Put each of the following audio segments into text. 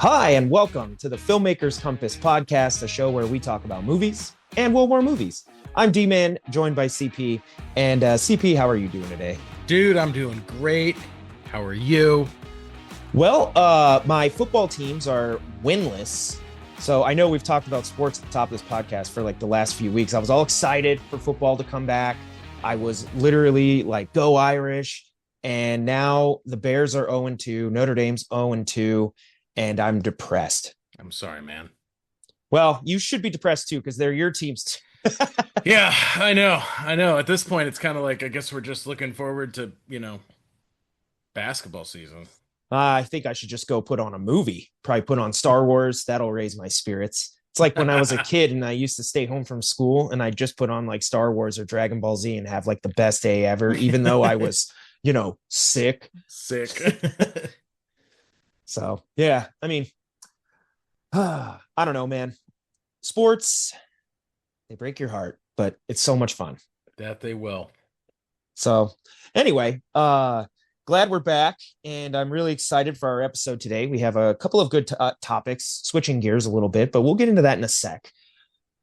Hi, and welcome to the Filmmakers Compass podcast, a show where we talk about movies and World War movies. I'm D-Man, joined by CP. And CP, how are you doing today? Dude, I'm doing great. How are you? Well, my football teams are winless. So I know we've talked about sports at the top of this podcast for like the last few weeks. I was all excited for football to come back. I was literally like, go Irish. And now the Bears are 0-2, Notre Dame's 0-2. And I'm depressed. I'm sorry, man. Well, you should be depressed too, because they're your teams. Yeah, I know. At this point, it's kind of like, I guess we're just looking forward to, basketball season. I think I should just go put on a movie. Probably put on Star Wars. That'll raise my spirits. It's like when I was a kid and I used to stay home from school and I just put on like Star Wars or Dragon Ball Z and have like the best day ever, even though I was, sick. So, yeah, I mean, I don't know, man. Sports, they break your heart, but it's so much fun. That they will. So, anyway, glad we're back, and I'm really excited for our episode today. We have a couple of good topics, switching gears a little bit, but we'll get into that in a sec.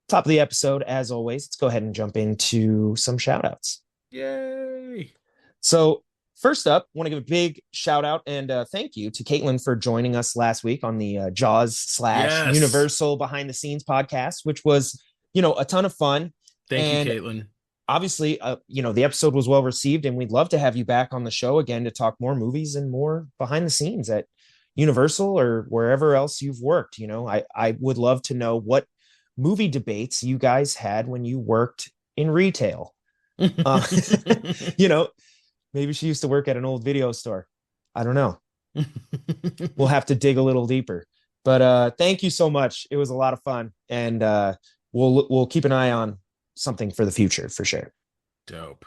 Top of the episode, as always, let's go ahead and jump into some shout outs. Yay! So, first up, I want to give a big shout out and thank you to Caitlin for joining us last week on the Jaws / Universal Behind the Scenes podcast, which was, a ton of fun. Thank you, Caitlin. Obviously, the episode was well received, and we'd love to have you back on the show again to talk more movies and more behind the scenes at Universal or wherever else you've worked. I would love to know what movie debates you guys had when you worked in retail. Maybe she used to work at an old video store. I don't know. We'll have to dig a little deeper. But thank you so much. It was a lot of fun. And we'll keep an eye on something for the future for sure. Dope.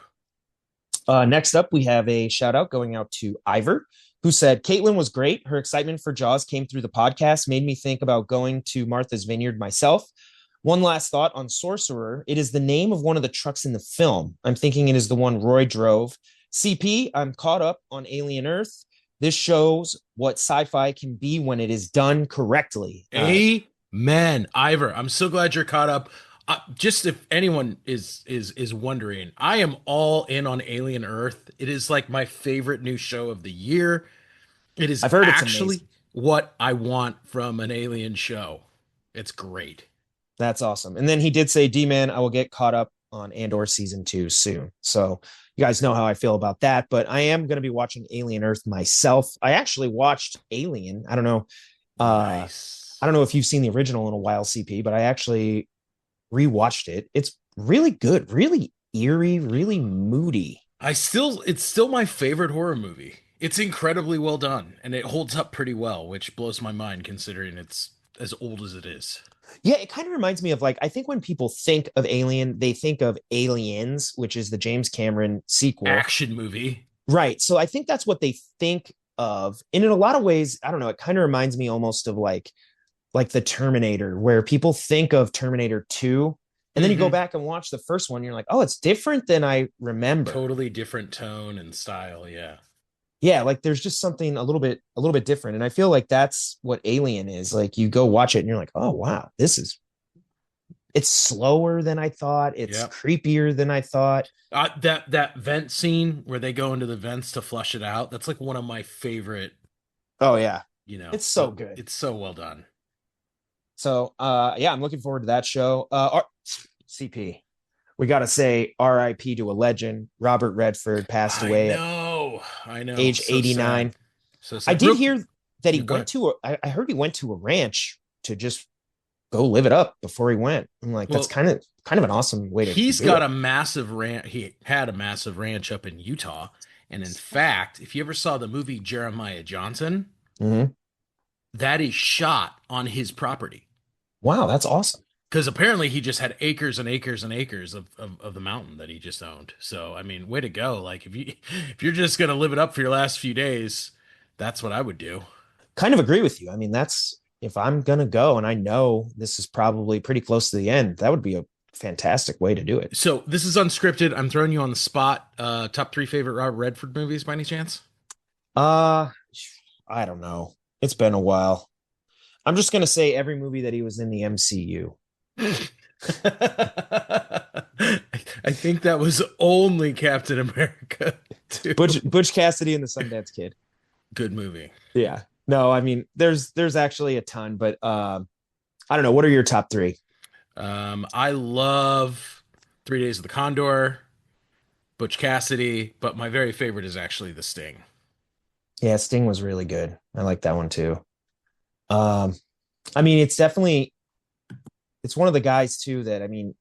Next up, we have a shout out going out to Ivor, who said, Caitlin was great. Her excitement for Jaws came through the podcast, made me think about going to Martha's Vineyard myself. One last thought on Sorcerer. It is the name of one of the trucks in the film. I'm thinking it is the one Roy drove. CP, I'm caught up on Alien Earth. This shows what sci-fi can be when it is done correctly. Amen. Ivor, I'm so glad you're caught up. Just if anyone is wondering, I am all in on Alien Earth. It is like my favorite new show of the year. It is actually what I want from an Alien show. It's great. That's awesome. And then he did say, D-Man, I will get caught up on Andor season 2 soon. So you guys know how I feel about that, but I am going to be watching Alien Earth myself. I actually watched Alien. I don't know. Nice. I don't know if you've seen the original in a while, CP, but I actually rewatched it. It's really good, really eerie, really moody. It's still my favorite horror movie. It's incredibly well done and it holds up pretty well, which blows my mind considering it's as old as it is. Yeah, it kind of reminds me of I think when people think of Alien, they think of Aliens, which is the James Cameron sequel. Action movie. Right. So I think that's what they think of. And in a lot of ways, I don't know, it kind of reminds me almost of like the Terminator, where people think of Terminator 2. And then you go back and watch the first one, you're like, oh, it's different than I remember. Totally different tone and style. Yeah. Yeah, like there's just something a little bit different. And I feel like that's what Alien is. Like you go watch it and you're like, oh wow, it's slower than I thought. It's creepier than I thought. That vent scene where they go into the vents to flush it out, that's like one of my favorite. Oh yeah. It's so good. It's so well done. So I'm looking forward to that show. CP, we got to say RIP to a legend. Robert Redford passed away. I know. Age 89. So I did hear that he went to I heard he went to a ranch to just go live it up before he went. I'm like, that's kind of an awesome way to. He's got a massive ranch. He had a massive ranch up in Utah, and in fact, if you ever saw the movie Jeremiah Johnson, that is shot on his property. Wow, that's awesome. Because apparently he just had acres and acres and acres of the mountain that he just owned. So, I mean, way to go. Like, if you're just going to live it up for your last few days, that's what I would do. Kind of agree with you. I mean, if I'm going to go and I know this is probably pretty close to the end, that would be a fantastic way to do it. So this is unscripted. I'm throwing you on the spot. Top 3 favorite Robert Redford movies by any chance? I don't know. It's been a while. I'm just gonna say every movie that he was in the MCU. I think that was only Captain America too. Butch Cassidy and the Sundance Kid. Good movie. Yeah. No, I mean there's actually a ton, but I don't know. What are your top three? I love 3 Days of the Condor, Butch Cassidy, but my very favorite is actually The Sting. Yeah, Sting was really good. I like that one too. Um, I mean, it's one of the guys too that I mean,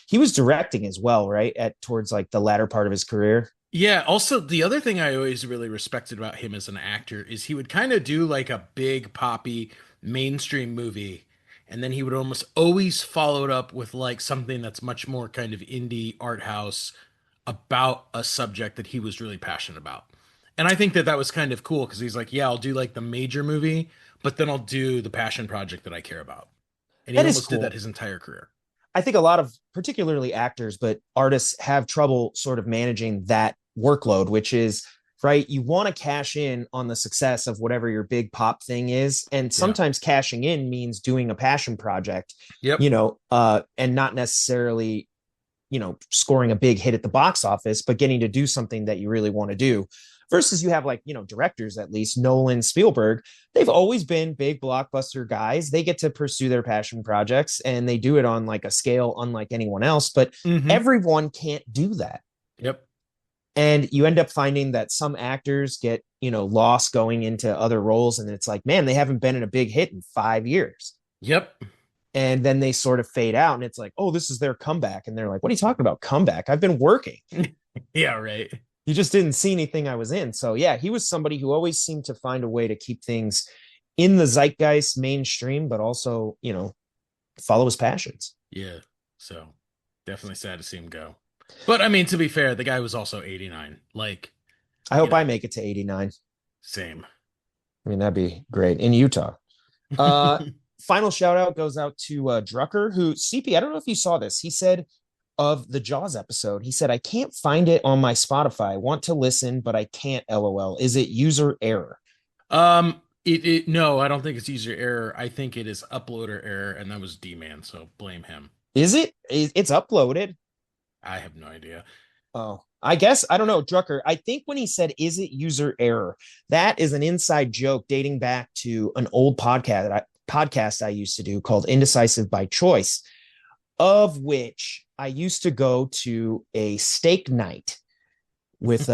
he was directing as well, right? At towards like the latter part of his career. Yeah, also the other thing I always really respected about him as an actor is he would kind of do like a big poppy mainstream movie, and then he would almost always follow it up with like something that's much more kind of indie art house about a subject that he was really passionate about. And I think that that was kind of cool because he's like, yeah, I'll do like the major movie, but then I'll do the passion project that I care about. And he That is almost did that cool. his entire career. I think a lot of particularly actors, but artists have trouble sort of managing that workload, which is right. You want to cash in on the success of whatever your big pop thing is. And Yeah. sometimes cashing in means doing a passion project, Yep. and not necessarily, scoring a big hit at the box office, but getting to do something that you really want to do. Versus you have like, directors, at least Nolan, Spielberg, they've always been big blockbuster guys. They get to pursue their passion projects and they do it on like a scale unlike anyone else, but Hmm. everyone can't do that. Yep. And you end up finding that some actors get, lost going into other roles. And it's like, man, they haven't been in a big hit in 5 years. Yep. And then they sort of fade out. And it's like, oh, this is their comeback. And they're like, what are you talking about? Comeback? I've been working. Yeah, right. You just didn't see anything I was in. So yeah, he was somebody who always seemed to find a way to keep things in the zeitgeist mainstream, but also, follow his passions. Yeah. So definitely sad to see him go. But I mean, to be fair, the guy was also 89. Like, I you hope I know, make it to 89. same. I mean, that'd be great in Utah. Uh, Final shout out goes out to Drucker, who CP, I don't know if you saw this. He said of the Jaws episode, he said, I can't find it on my Spotify. I want to listen, but I can't. LOL. Is it user error? It no, I don't think it's user error. I think it is uploader error, and that was D-Man, so blame him. Is it? It's uploaded. I have no idea. Oh, I guess I don't know, Drucker. I think when he said, "Is it user error?" That is an inside joke dating back to an old podcast I used to do called Indecisive by Choice, of which I used to go to a steak night with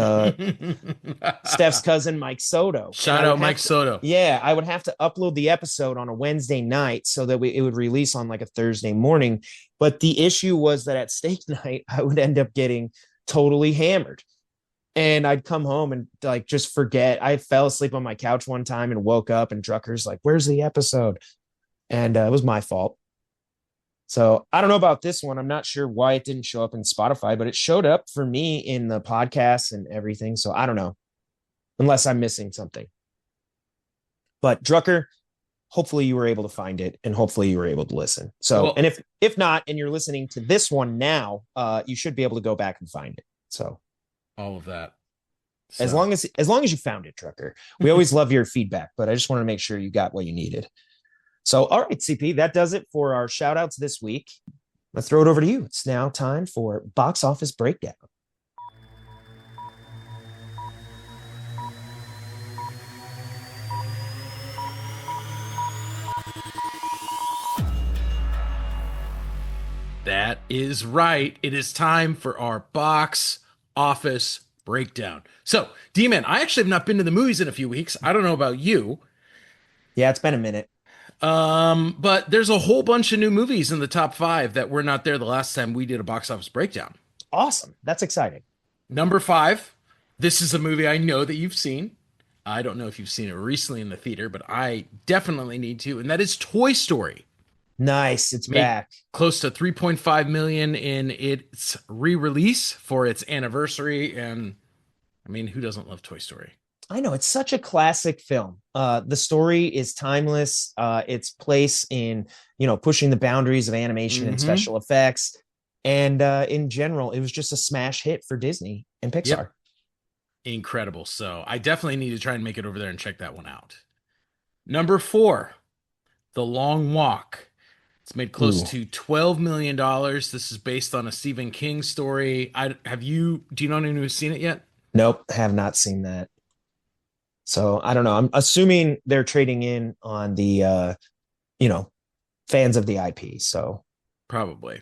Steph's cousin Mike Soto, and Shout I would out Mike have to, Soto. yeah, I would have to upload the episode on a Wednesday night so that it would release on like a Thursday morning. But the issue was that at steak night, I would end up getting totally hammered. And I'd come home and like just forget. I fell asleep on my couch one time and woke up, and Drucker's like, "Where's the episode?" And it was my fault. So I don't know about this one. I'm not sure why it didn't show up in Spotify, but it showed up for me in the podcast and everything. So I don't know, unless I'm missing something. But Drucker, hopefully you were able to find it and hopefully you were able to listen. So, and Well, if not, and you're listening to this one now, you should be able to go back and find it. So all of that. as So, long as you found it, Drucker, we always love your feedback, but I just want to make sure you got what you needed. So, all right, CP, that does it for our shout outs this week. Let's throw it over to you. It's now time for box office breakdown. that is right. It is time for our box office breakdown. So, D-Man, I actually have not been to the movies in a few weeks. I don't know about you. Yeah, it's been a minute. But there's a whole bunch of new movies in the top five that were not there the last time we did a box office breakdown. Awesome. That's exciting. Number five, this is a movie I know that you've seen. I don't know if you've seen it recently in the theater, but I definitely need to, and that is Toy Story. Nice. It's Made back. close to 3.5 million in its re-release for its anniversary, and I mean, who doesn't love Toy Story? I know it's such a classic film. The story is timeless. Its place in pushing the boundaries of animation and Mm-hmm. special effects, and in general, it was just a smash hit for Disney and Yep, Pixar. incredible. So I definitely need to try and make it over there and check that one out. Number four, The Long Walk. It's made close Ooh, to $12 million. This is based on a Stephen King story. Do you know anyone who's seen it yet? nope, have not seen that. So I don't know. I'm assuming they're trading in on the you know, fans of the IP. So Probably.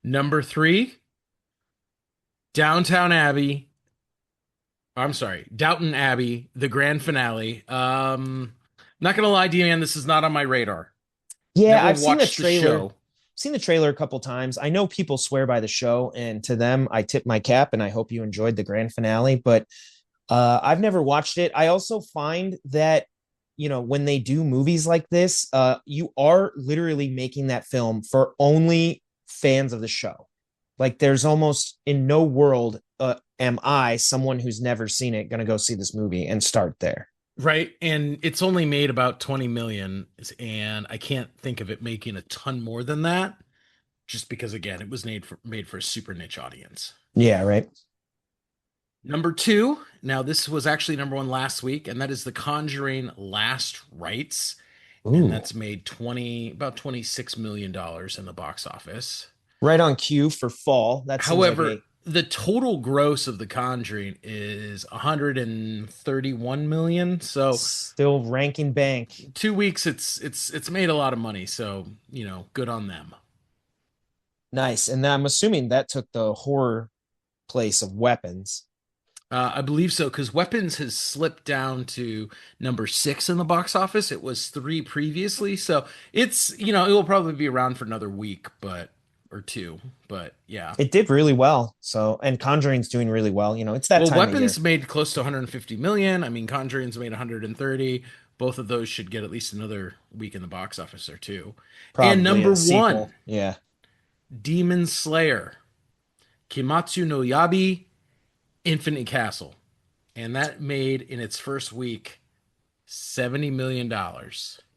Number three, Downtown Abbey. I'm sorry, Downton Abbey, the grand finale. Not gonna lie, D-Man, this is not on my radar. yeah, Never I've seen the watched the trailer. show. Seen the trailer a couple times. I know people swear by the show, and to them, I tip my cap. And I hope you enjoyed the grand finale. But I've never watched it. I also find that when they do movies like this, you are literally making that film for only fans of the show. Like, there's almost in no world am I, someone who's never seen it, going to go see this movie and start there. Right, and it's only made about 20 million, and I can't think of it making a ton more than that, just because again, it was made for a super niche audience. Yeah, right. Number two, now this was actually number one last week, and that is The Conjuring Last Rites, and Ooh, that's made about $26 million in the box office. right on cue for fall. That seems like However, a the total gross of The Conjuring is 131 million. So still ranking bank. 2 weeks, it's made a lot of money. So good on them. Nice. And I'm assuming that took the horror place of weapons. I believe so because Weapons has slipped down to number six in the box office. It was three previously, so it will probably be around for another week, or two. But yeah. It did really well. So, and Conjuring's doing really well. It's that Well, time of year. Weapons made close to 150 million. I mean, Conjuring's made 130. Both of those should get at least another week in the box office or two. And Probably number a one, sequel. Yeah. Demon Slayer, Kimetsu no Yabi, Infinite Castle. And that made in its first week $70 million.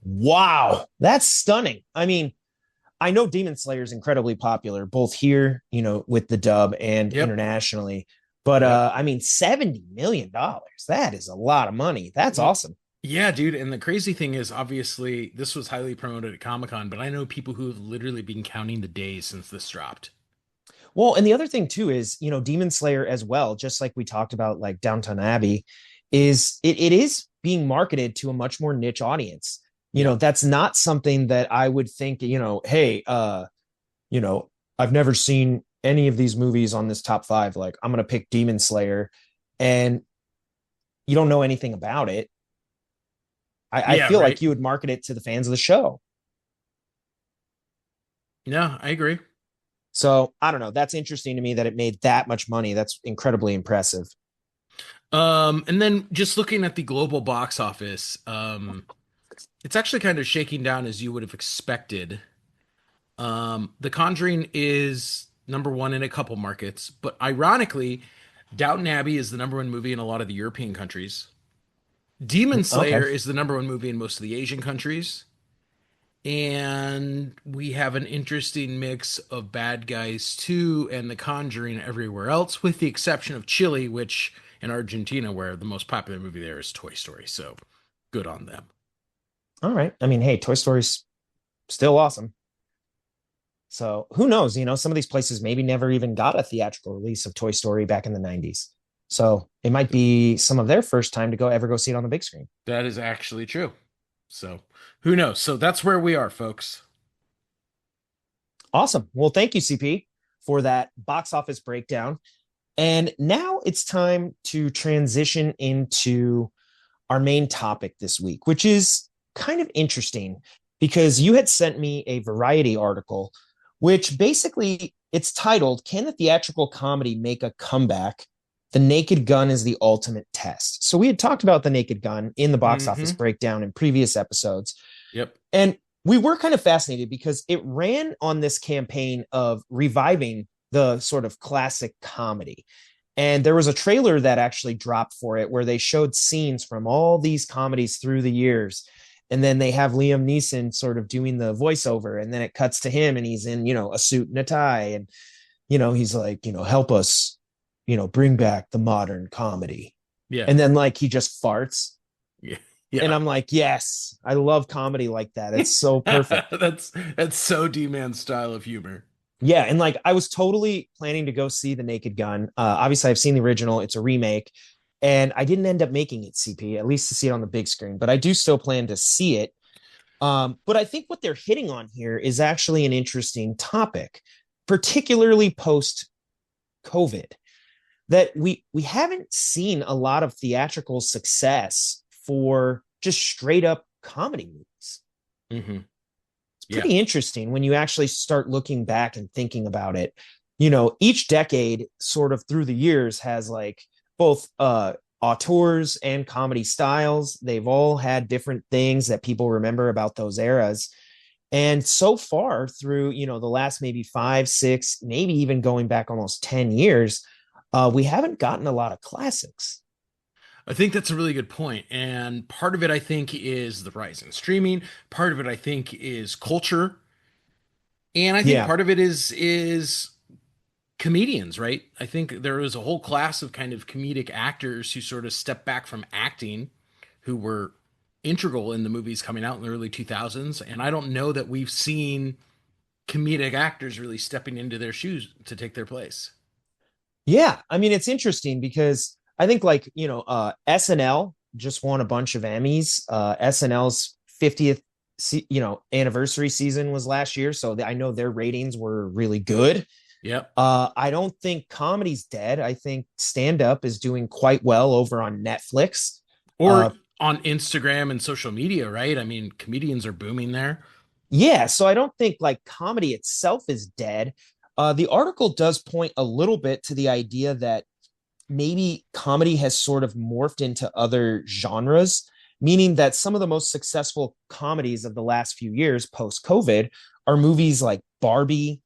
Wow. That's stunning. I mean, I know Demon Slayer is incredibly popular, both here, with the dub and Yep. internationally. But Yep. I mean, $70 million. That is a lot of money. That's Well, awesome. yeah, dude. And the crazy thing is, obviously, this was highly promoted at Comic Con, but I know people who have literally been counting the days since this dropped. Well, and the other thing too is, Demon Slayer as well, just like we talked about, like Downton Abbey, it is being marketed to a much more niche audience. Yep. That's not something that I would think, hey, I've never seen any of these movies on this top five. Like, I'm gonna pick Demon Slayer, and you don't know anything about it. I Yeah, feel right. like you would market it to the fans of the show. Yeah, I agree. So I don't know. That's interesting to me that it made that much money. That's incredibly impressive. And then just looking at the global box office, it's actually kind of shaking down as you would have expected. The Conjuring is number one in a couple markets, but ironically, Downton Abbey is the number one movie in a lot of the European countries. Demon Okay. Slayer is the number one movie in most of the Asian countries. And we have an interesting mix of Bad Guys 2 and The Conjuring everywhere else, with the exception of Chile, which in Argentina, where the most popular movie there is Toy Story. So good on them. All right. I mean, hey, Toy Story's still awesome. So who knows? Some of these places maybe never even got a theatrical release of Toy Story back in the 90s. So it might be some of their first time to ever go see it on the big screen. That is actually true. So who knows? So that's where we are, folks. Awesome. Well, thank you, CP, for that box office breakdown. And now it's time to transition into our main topic this week, which is kind of interesting because you had sent me a Variety article, which basically it's titled, "Can the theatrical comedy make a comeback? The Naked Gun is the ultimate test." So we had talked about The Naked Gun in the box office Mm-hmm. breakdown in previous episodes. Yep. And we were kind of fascinated because it ran on this campaign of reviving the sort of classic comedy. And there was a trailer that actually dropped for it where they showed scenes from all these comedies through the years. And then they have Liam Neeson sort of doing the voiceover. And then it cuts to him and he's in, a suit and a tie. And, he's like, help us, bring back the modern comedy. Yeah. And then like he just farts. Yeah. And Yeah. I'm like, yes, I love comedy like that. It's so perfect. That's so D-Man style of humor. Yeah, and like I was totally planning to go see The Naked Gun. Obviously, I've seen the original; it's a remake, and I didn't end up making it CP, at least to see it on the big screen. But I do still plan to see it. But I think what they're hitting on here is actually an interesting topic, particularly post COVID, that we haven't seen a lot of theatrical success for just straight up comedy movies. Hmm. It's Yeah. pretty interesting when you actually start looking back and thinking about it. Each decade sort of through the years has like both auteurs and comedy styles. They've all had different things that people remember about those eras. And so far through, the last maybe 5, 6, maybe even going back almost 10 years, we haven't gotten a lot of classics. I think that's a really good point. And part of it, I think, is the rise in streaming. Part of it, I think, is culture. And I think Yeah. part of it is comedians, right? I think there was a whole class of kind of comedic actors who sort of stepped back from acting, who were integral in the movies coming out in the early 2000s. And I don't know that we've seen comedic actors really stepping into their shoes to take their place. Yeah. I mean, it's interesting because I think like, SNL just won a bunch of Emmys. SNL's 50th anniversary season was last year, so I know their ratings were really good. Yep. I don't think comedy's dead. I think stand up is doing quite well over on Netflix. Or Uh, on Instagram and social media, right? I mean, comedians are booming there. yeah, so I don't think like comedy itself is dead. The article does point a little bit to the idea that maybe comedy has sort of morphed into other genres, meaning that some of the most successful comedies of the last few years post COVID are movies like Barbie,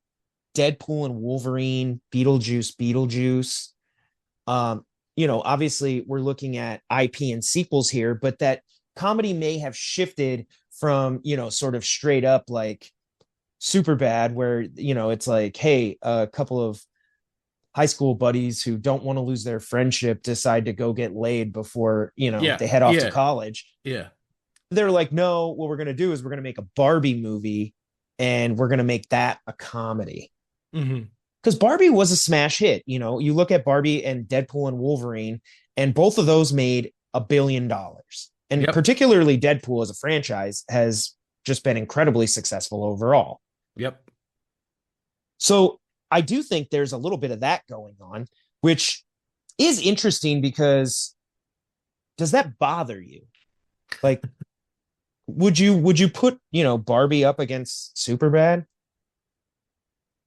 Deadpool and Wolverine, Beetlejuice. Obviously we're looking at IP and sequels here, but that comedy may have shifted from, sort of straight up like super bad, where, it's like, hey, a couple of high school buddies who don't want to lose their friendship decide to go get laid before, Yeah. they head off to Yeah. college. Yeah. They're like, no, what we're going to do is we're going to make a Barbie movie and we're going to make that a comedy. Hmm. Because Barbie was a smash hit. You look at Barbie and Deadpool and Wolverine, and both of those made $1 billion. And Yep. particularly Deadpool as a franchise has just been incredibly successful overall. Yep. So I do think there's a little bit of that going on, which is interesting because does that bother you? Like, would you put, Barbie up against Superbad?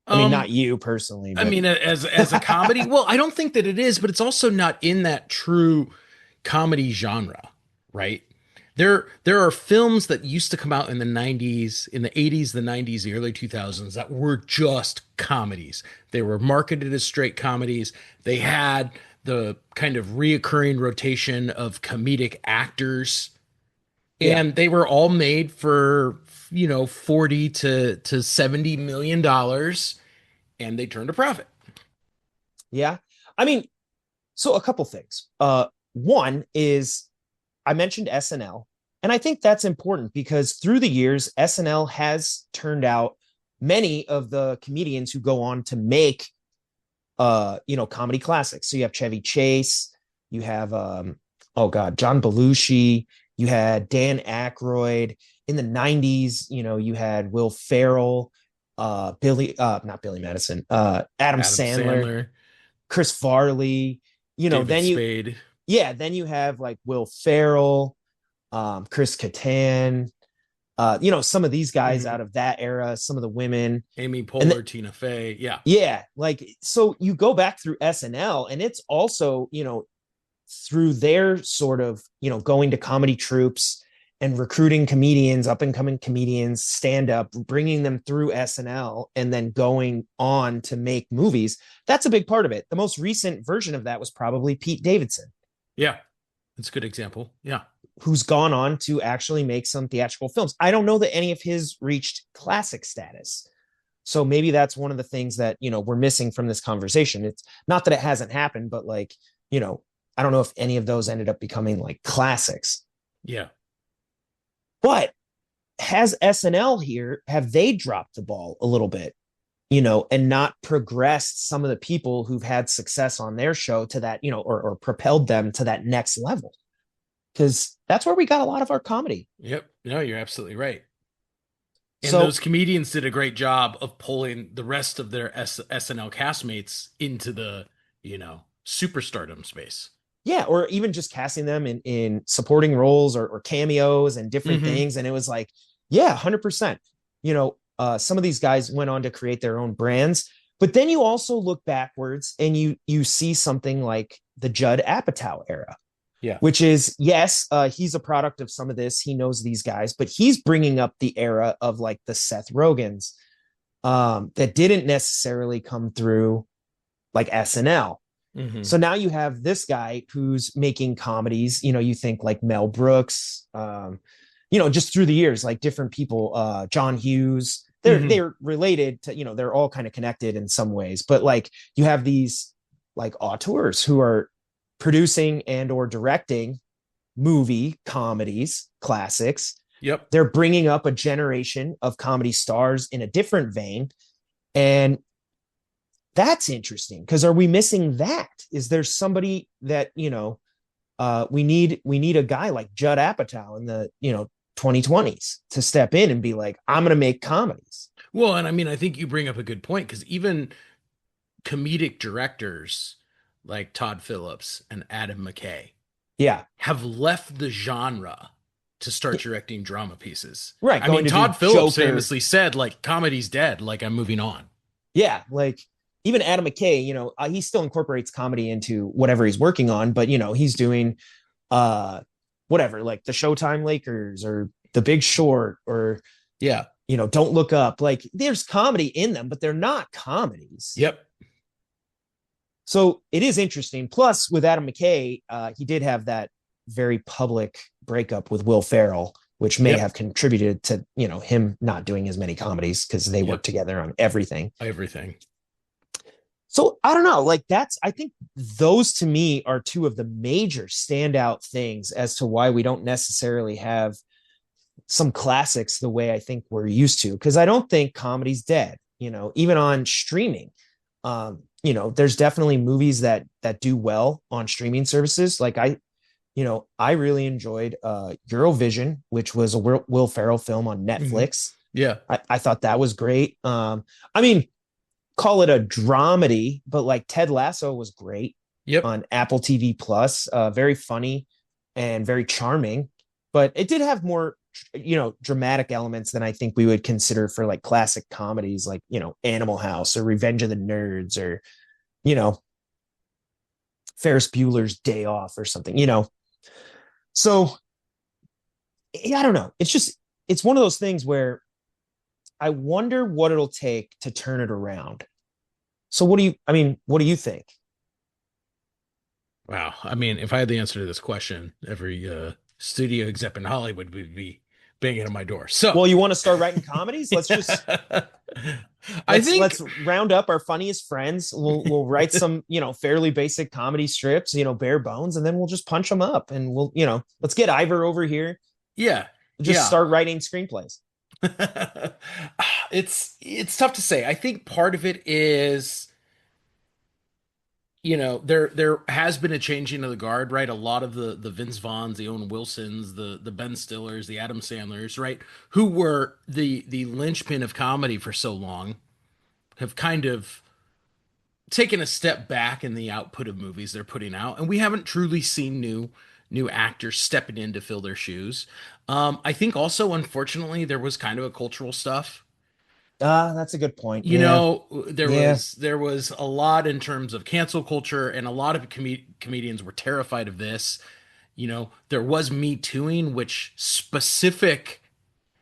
I mean, not Um, you personally, I but mean, as a comedy, well, I don't think that it is, but it's also not in that true comedy genre, right? There are films that used to come out in the 90s, in the 80s, the 90s, the early 2000s that were just comedies. They were marketed as straight comedies. They had the kind of reoccurring rotation of comedic actors, yeah, and they were all made for, 40 to 70 million dollars, and they turned a profit. yeah. I mean, so a couple things. One is I mentioned SNL, and I think that's important because through the years, SNL has turned out many of the comedians who go on to make comedy classics. So you have Chevy Chase, you have oh god, John Belushi, you had Dan Aykroyd. In the 90s, you had Will Ferrell, not Billy Madison, Adam Adam Sandler, Sandler, Chris Farley, David then Spade, then you have like Will Ferrell, Chris Kattan, some of these guys mhm, out of that era, some of the women. Amy And Poehler, Tina Fey. Yeah. yeah, like so you go back through SNL and it's also, through their sort of, going to comedy troupes and recruiting comedians, up and coming comedians, stand up, bringing them through SNL and then going on to make movies. That's a big part of it. The most recent version of that was probably Pete Davidson, Yeah. That's a good example. Yeah. who's gone on to actually make some theatrical films. I don't know that any of his reached classic status. So maybe that's one of the things that, we're missing from this conversation. It's not that it hasn't happened, but like, I don't know if any of those ended up becoming like classics. Yeah. But has SNL here, have they dropped the ball a little bit, and not progressed some of the people who've had success on their show to that, or propelled them to that next level? Because that's where we got a lot of our comedy. Yep. No, you're absolutely right. And So those comedians did a great job of pulling the rest of their SNL castmates into the, superstardom space. yeah, or even just casting them in supporting roles or cameos and different Hmm. things. And it was like, yeah, 100%. Some of these guys went on to create their own brands. But then you also look backwards and you see something like the Judd Apatow era, Yeah. which is, yes, he's a product of some of this. He knows these guys, but he's bringing up the era of like the Seth Rogans, that didn't necessarily come through like SNL. Hmm. So now you have this guy who's making comedies. You think like Mel Brooks, just through the years, like different people, John Hughes. They're Hmm. they're related to, they're all kind of connected in some ways. But like you have these like auteurs who are producing and or directing movie comedies, classics. Yep. They're bringing up a generation of comedy stars in a different vein, and that's interesting because are we missing that? Is there somebody that we need a guy like Judd Apatow in the 2020s to step in and be like, I'm going to make comedies. Well, and I mean, I think you bring up a good point because even comedic directors like Todd Phillips and Adam McKay Yeah, have left the genre to start directing drama pieces. right. I Going mean, to do Todd Phillips Joker. famously said, like, comedy's dead, like, I'm moving on. Yeah, like even Adam McKay, he still incorporates comedy into whatever he's working on, but he's doing uh whatever, like the Showtime Lakers or The Big Short or Yeah. Don't Look Up. Like there's comedy in them, but they're not comedies. Yep. So it is interesting. Plus, with Adam McKay, he did have that very public breakup with Will Ferrell, which may Yep. have contributed to him not doing as many comedies because they work Yep. together on everything. Everything. So I don't know. Like I think those to me are two of the major standout things as to why we don't necessarily have some classics the way I think we're used to. Because I don't think comedy's dead. Even on streaming, there's definitely movies that do well on streaming services. Like I really enjoyed Eurovision, which was a Will Ferrell film on Hmm. Netflix. Yeah. I thought that was great. I mean, call it a dramedy, but like Ted Lasso was great Yep. on Apple TV Plus. Very funny and very charming, but it did have more, dramatic elements than I think we would consider for like classic comedies, like Animal House or Revenge of the Nerds or you know Ferris Bueller's Day Off or something. So I don't know. It's one of those things where I wonder what it'll take to turn it around. So what do you think? Wow. I mean, if I had the answer to this question, every studio exec in Hollywood would be banging on my door. So, Well, you want to start writing comedies? Let's just I let's think, round up our funniest friends. We'll write some, fairly basic comedy strips, bare bones, and then we'll just punch them up and let's get Ivor over here. yeah, Just yeah. start writing screenplays. It's tough to say. I think part of it is, there has been a changing of the guard, right? A lot of the Vince Vaughns, the Owen Wilsons, the Ben Stillers, the Adam Sandlers, right, who were the linchpin of comedy for so long, have kind of taken a step back in the output of movies they're putting out, and we haven't truly seen new actors stepping in to fill their shoes. I think also, unfortunately, there was kind of a cultural stuff. That's a good point. Yeah. There Yeah. was a lot in terms of cancel culture, and a lot of comedians were terrified of this. There was Me Tooing, which specific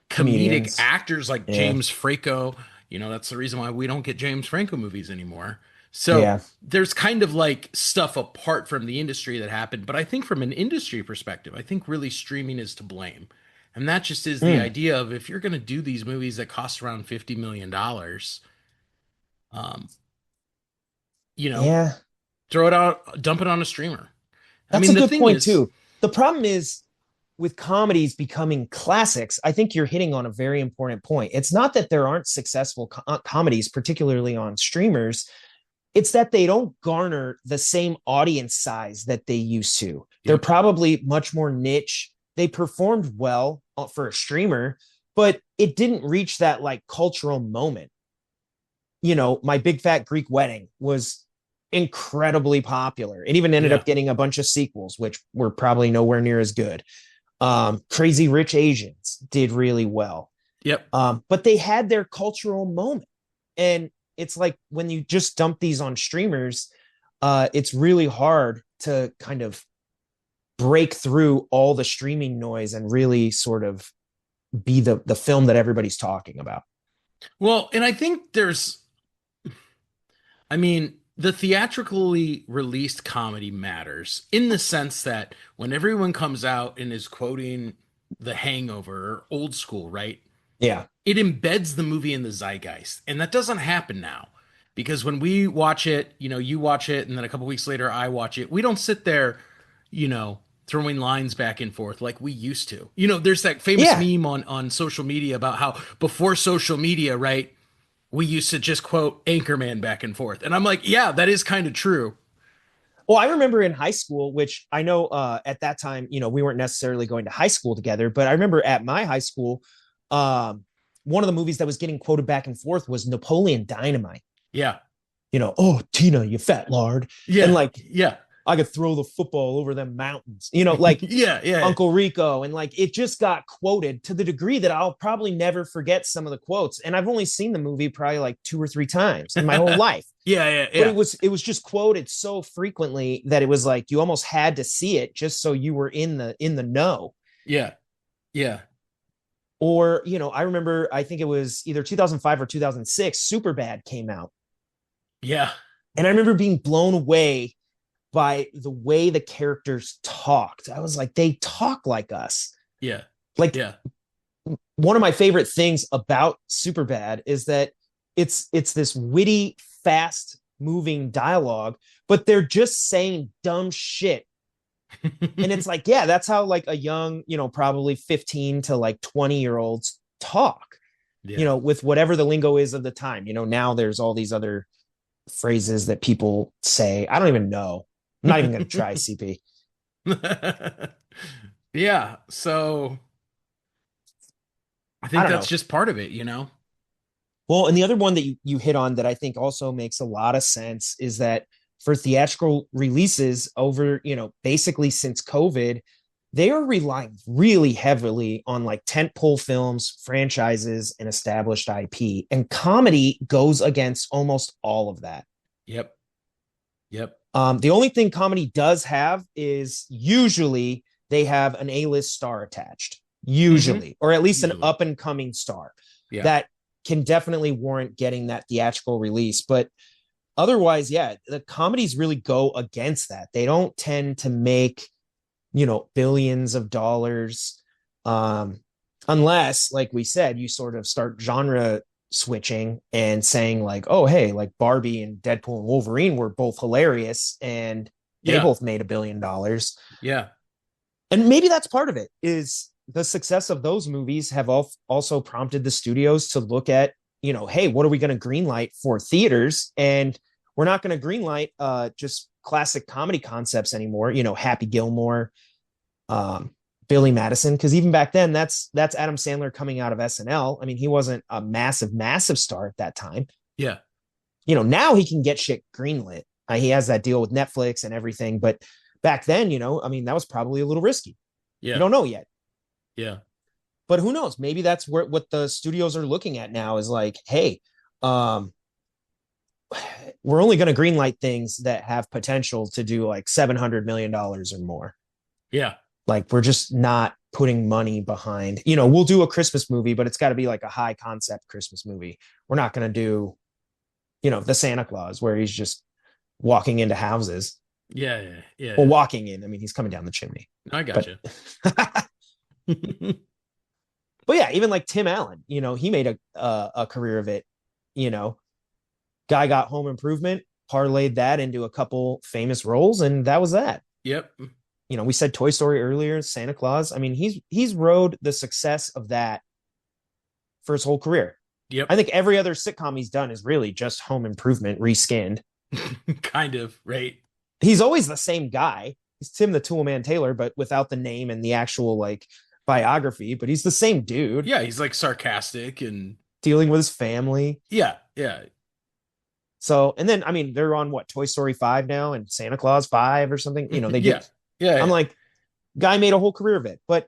comedic Comedians. actors like Yeah. James Franco, that's the reason why we don't get James Franco movies anymore. So Yeah. there's kind of like stuff apart from the industry that happened. But I think from an industry perspective, I think really streaming is to blame. And that just is the Mm. idea of if you're going to do these movies that cost around $50 million, um, you know, Yeah. throw it out, dump it on a streamer. I That's a mean, the good thing point is, too. The problem is with comedies becoming classics, I think you're hitting on a very important point. It's not that there aren't successful comedies, particularly on streamers. It's that they don't garner the same audience size that they used to. They're Yep. probably much more niche. They performed well for a streamer, but it didn't reach that like cultural moment. My Big Fat Greek Wedding was incredibly popular. It even ended Yeah. up getting a bunch of sequels, which were probably nowhere near as good. Crazy Rich Asians did really well. Yep. But they had their cultural moment. And it's like when you just dump these on streamers, it's really hard to kind of break through all the streaming noise and really sort of be the film that everybody's talking about. Well, and I think I mean, the theatrically released comedy matters in the sense that when everyone comes out and is quoting The Hangover or Old School, right? Yeah. It embeds the movie in the zeitgeist. And that doesn't happen now. Because when we watch it, you watch it and then a couple weeks later I watch it, we don't sit there, throwing lines back and forth like we used to. There's that famous Yeah. meme on social media about how before social media, right? We used to just quote Anchorman back and forth. And I'm like, yeah, that is kind of true. Well, I remember in high school, which I know at that time, we weren't necessarily going to high school together, but I remember at my high school, one of the movies that was getting quoted back and forth was Napoleon Dynamite. Yeah. Oh, Tina, you fat lard. And Yeah. like, Yeah. I could throw the football over them mountains, like Yeah. Yeah. Uncle Rico. And like, it just got quoted to the degree that I'll probably never forget some of the quotes. And I've only seen the movie probably like 2 or 3 times in my whole life. Yeah. Yeah. But Yeah. it was just quoted so frequently that it was like you almost had to see it just so you were in the know. Yeah. Yeah. Or, I remember I think it was either 2005 or 2006, Superbad came out. Yeah. And I remember being blown away by the way the characters talked. I was like, they talk like us. Yeah. Like Yeah. one of my favorite things about Superbad is that it's this witty, fast moving dialogue, but they're just saying dumb shit. And it's like, yeah, that's how like a young, probably 15 to like 20-year-olds talk, Yeah. with whatever the lingo is of the time. Now there's all these other phrases that people say. I don't even know. I'm not even going to try CP. Yeah. So I I think don't that's know. just part of it. Well, and the other one that you hit on that I think also makes a lot of sense is that for theatrical releases over, basically since COVID, they are relying really heavily on like tentpole films, franchises, and established IP. And comedy goes against almost all of that. Yep. Yep. The only thing comedy does have is usually they have an A-list star attached, Hmm. usually, or at least an Usually. up and coming star Yeah. that can definitely warrant getting that theatrical release. But otherwise, yeah, the comedies really go against that. They don't tend to make, billions of dollars, unless, like we said, you sort of start genre switching and saying like, oh, hey, like Barbie and Deadpool and Wolverine were both hilarious and they Yeah. both made $1 billion. Yeah. And maybe that's part of it is the success of those movies have also prompted the studios to look at, hey, what are we going to greenlight for theaters? And we're not going to greenlight just classic comedy concepts anymore. Happy Gilmore, Billy Madison, because even back then, that's Adam Sandler coming out of SNL. I mean, he wasn't a massive star at that time. Yeah. Now he can get shit greenlit. He has that deal with Netflix and everything, but back then, I mean, that was probably a little risky. You Yeah. don't know yet. Yeah. But who knows? Maybe that's what the studios are looking at now is like, hey, um, we're only going to greenlight things that have potential to do like $700 million or more. Yeah. Like we're just not putting money behind, we'll do a Christmas movie, but it's got to be like a high concept Christmas movie. We're not going to do, the Santa Claus where he's just walking into houses. Yeah. Yeah. Yeah. Well, walking in. I mean, he's coming down the chimney. I got you. But yeah, even like Tim Allen, he made a career of it. Guy got Home Improvement, parlayed that into a couple famous roles, and that was that. Yep. we said Toy Story earlier, Santa Claus. I mean, he's rode the success of that for his whole career. Yep. I think every other sitcom he's done is really just Home Improvement reskinned. Kind of, right? He's always the same guy. He's Tim the Toolman Taylor, but without the name and the actual like biography. But he's the same dude Yeah, he's like sarcastic and dealing with his family. yeah, yeah. So, and then I mean, they're on what Toy Story 5 now and Santa Claus 5 or something. They Yeah. get. Yeah, I'm yeah. like, guy made a whole career of it, but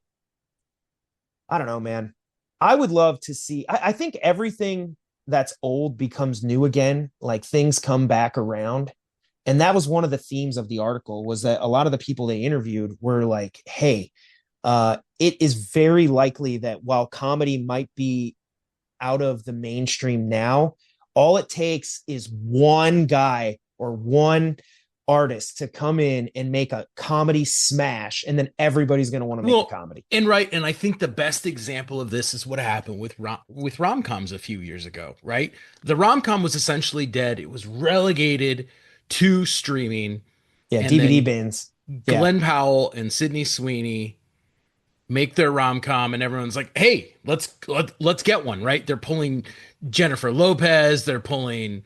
I don't know, man. I would love to see. I think everything that's old becomes new again. Like things come back around, and that was one of the themes of the article was that a lot of the people they interviewed were like, "Hey, it is very likely that while comedy might be out of the mainstream now, all it takes is one guy or one artist to come in and make a comedy smash, and then everybody's going to want to make a Well, comedy." and right, and I think the best example of this is what happened with rom-coms a few years ago, right? The rom-com was essentially dead. It was relegated to streaming, Yeah, and DVD then bins. Yeah, Glenn Powell and Sydney Sweeney make their rom-com, and everyone's like, "Hey, let's get one," right? They're pulling Jennifer Lopez, they're pulling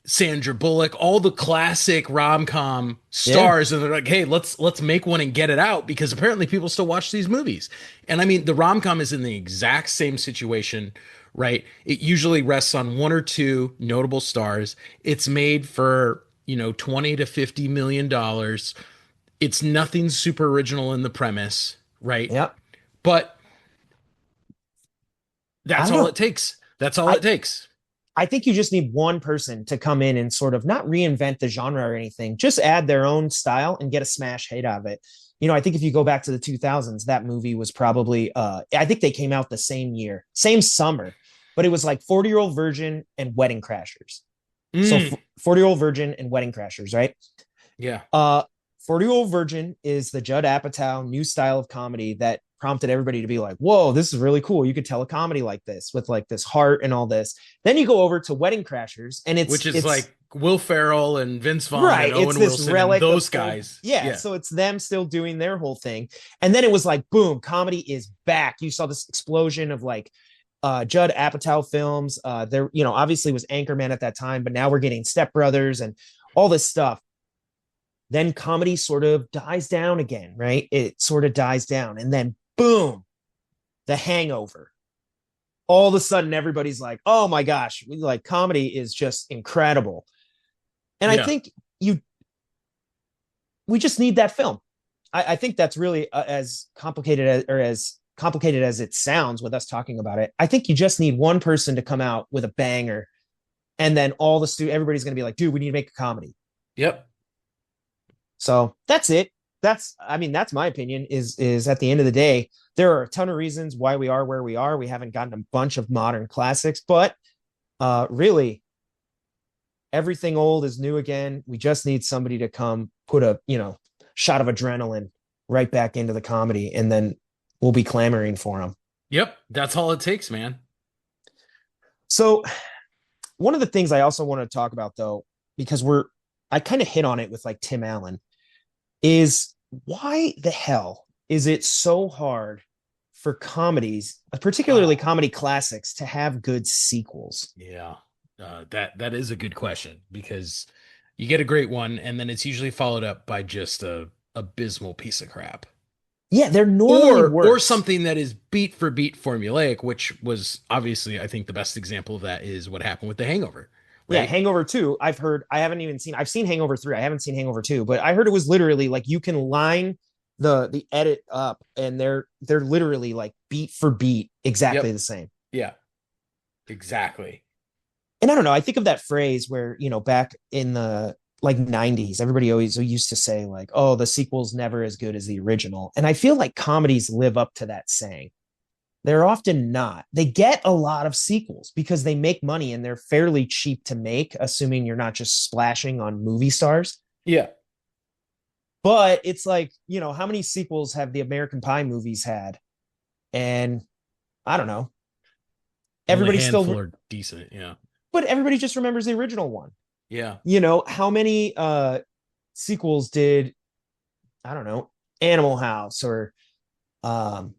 Sandra Bullock, all the classic rom-com yeah, stars, and they're like, "Hey, let's make one and get it out," because apparently people still watch these movies. And I mean, the rom-com is in the exact same situation, right? It usually rests on one or two notable stars. It's made for, 20 to 50 million dollars. It's nothing super original in the premise, right? yeah. But I that's don't all know. it takes. That's all I it takes. I think you just need one person to come in and sort of not reinvent the genre or anything, just add their own style and get a smash hit out of it. I think if you go back to the 2000s, that movie was probably, I think they came out the same year, same summer, but it was like 40-Year-Old Virgin and Wedding Crashers. So Mm, 40-Year-Old Virgin and Wedding Crashers, right? yeah. Uh, 40-Year-Old Virgin is the Judd Apatow new style of comedy that prompted everybody to be like, whoa, this is really cool. You could tell a comedy like this with like this heart and all this. Then you go over to Wedding Crashers and Which it's is it's like Will Ferrell and Vince Vaughn and right. It's Owen this Wilson and relic of those old. guys. Yeah. Yeah. So it's them still doing their whole thing. And then it was like, boom, comedy is back. You saw this explosion of like Judd Apatow films. There, obviously was Anchorman at that time, but now we're getting Step Brothers and all this stuff. Then comedy sort of dies down again, right? It sort of dies down. And then boom, The Hangover. All of a sudden, everybody's like, oh my gosh, like comedy is just incredible. And I Yeah. think we just need that film. I think that's really as complicated as it sounds with us talking about it. I think you just need one person to come out with a banger, and then everybody's going to be like, dude, we need to make a comedy. Yep. So that's it. That's my opinion. Is at the end of the day, there are a ton of reasons why we are where we are. We haven't gotten a bunch of modern classics, but really, everything old is new again. We just need somebody to come put a shot of adrenaline right back into the comedy, and then we'll be clamoring for them. Yep. That's all it takes, man. So one of the things I also want to talk about though, because I kind of hit on it with like Tim Allen, is why the hell is it so hard for comedies, particularly Oh, comedy classics, to have good sequels? yeah. That is a good question because you get a great one and then it's usually followed up by just a abysmal piece of crap. Yeah, they're normally Or worse. something that is beat for beat formulaic, which was obviously I think the best example of that is what happened with The Hangover, Yeah, right? Hangover 2, I've seen Hangover 3. I haven't seen Hangover 2, but I heard it was literally like you can line the edit up and they're literally like beat for beat exactly Yep. the same. Yeah. Exactly. And I don't know, I think of that phrase where, back in the like 90s, everybody always used to say like, "Oh, the sequel's never as good as the original." And I feel like comedies live up to that saying. They're often not. They get a lot of sequels because they make money and they're fairly cheap to make, assuming you're not just splashing on movie stars. Yeah. But it's like, how many sequels have the American Pie movies had? And I don't know. Only a Everybody handful still, are decent. Yeah. but everybody just remembers the original one. Yeah. How many sequels did I don't know, Animal House or um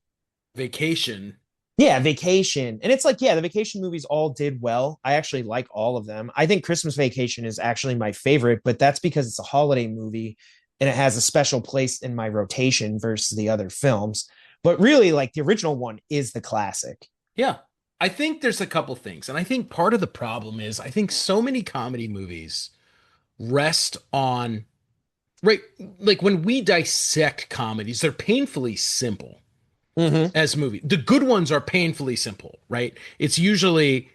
Vacation. yeah, Vacation. And it's like, yeah, the vacation movies all did well. I actually like all of them. I think Christmas Vacation is actually my favorite, but that's because it's a holiday movie and it has a special place in my rotation versus the other films. But really, like the original one is the classic. Yeah. I think there's a couple things. And I think part of the problem is I think so many comedy movies rest on, right? Like when we dissect comedies, they're painfully simple Mm-hmm. as movie. The good ones are painfully simple, right? It's usually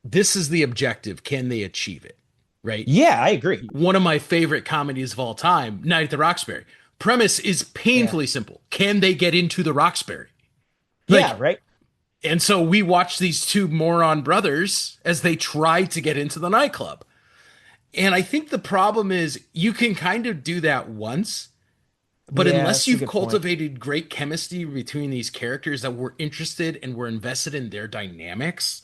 this is the objective. Can they achieve it? Right? Yeah, I agree. One of my favorite comedies of all time, Night at the Roxbury. Premise is Yeah. painfully simple. Can they get into the Roxbury? Yeah, Like, right. and so we watch these two moron brothers as they try to get into the nightclub. And I think the problem is you can kind of do that once, but Yeah, unless that's a you've good point. cultivated great chemistry between these characters that we're interested and we're invested in their dynamics,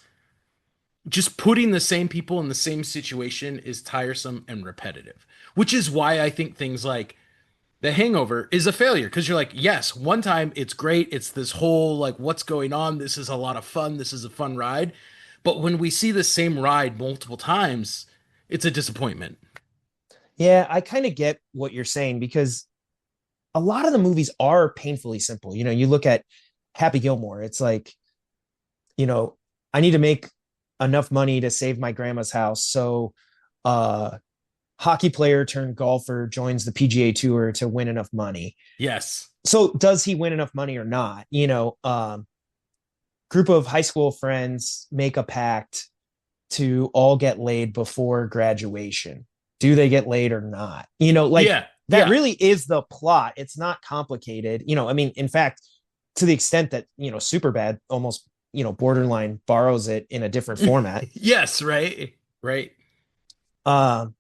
just putting the same people in the same situation is tiresome and repetitive, which is why I think things like The Hangover is a failure because you're like, yes, one time it's great. It's this whole like, what's going on? This is a lot of fun. This is a fun ride. But when we see the same ride multiple times, it's a disappointment. Yeah, I kind of get what you're saying because a lot of the movies are painfully simple. You know, you look at Happy Gilmore, it's like, you know, I need to make enough money to save my grandma's house. So, hockey player turned golfer joins the PGA tour to win enough money. Yes. So, does he win enough money or not? Group of high school friends make a pact to all get laid before graduation. Do they get laid or not? Like Yeah. that Yeah. really is the plot. It's not complicated. I mean, in fact, to the extent that, Superbad almost, borderline borrows it in a different format. Yes. Right. Right. Um,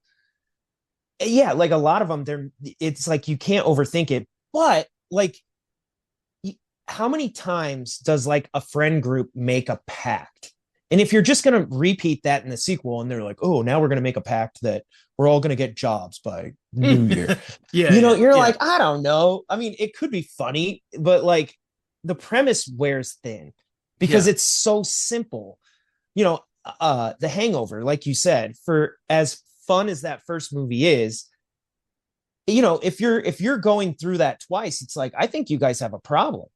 yeah, like a lot of them, it's like you can't overthink it. But like, how many times does like a friend group make a pact? And if you're just going to repeat that in the sequel and they're like, oh, now we're going to make a pact that we're all going to get jobs by New Year, Yeah. Yeah. you're Yeah. like, I don't know. I mean, it could be funny, but like the premise wears thin because Yeah. it's so simple. The Hangover, like you said, for as fun as that first movie is, if you're going through that twice, it's like, I think you guys have a problem.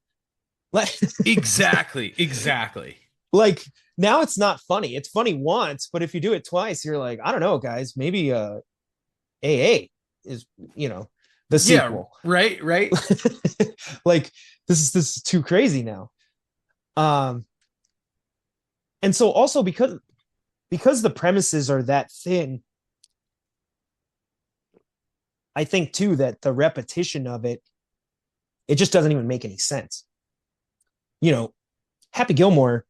Like, Exactly. Exactly. like now it's not funny. It's funny once, but if you do it twice, you're like, I don't know, guys, maybe AA is, the Yeah. sequel. Right. Right. Like this is too crazy now. Um and so also because the premises are that thin, I think too that the repetition of it just doesn't even make any sense. You know, Happy Gilmore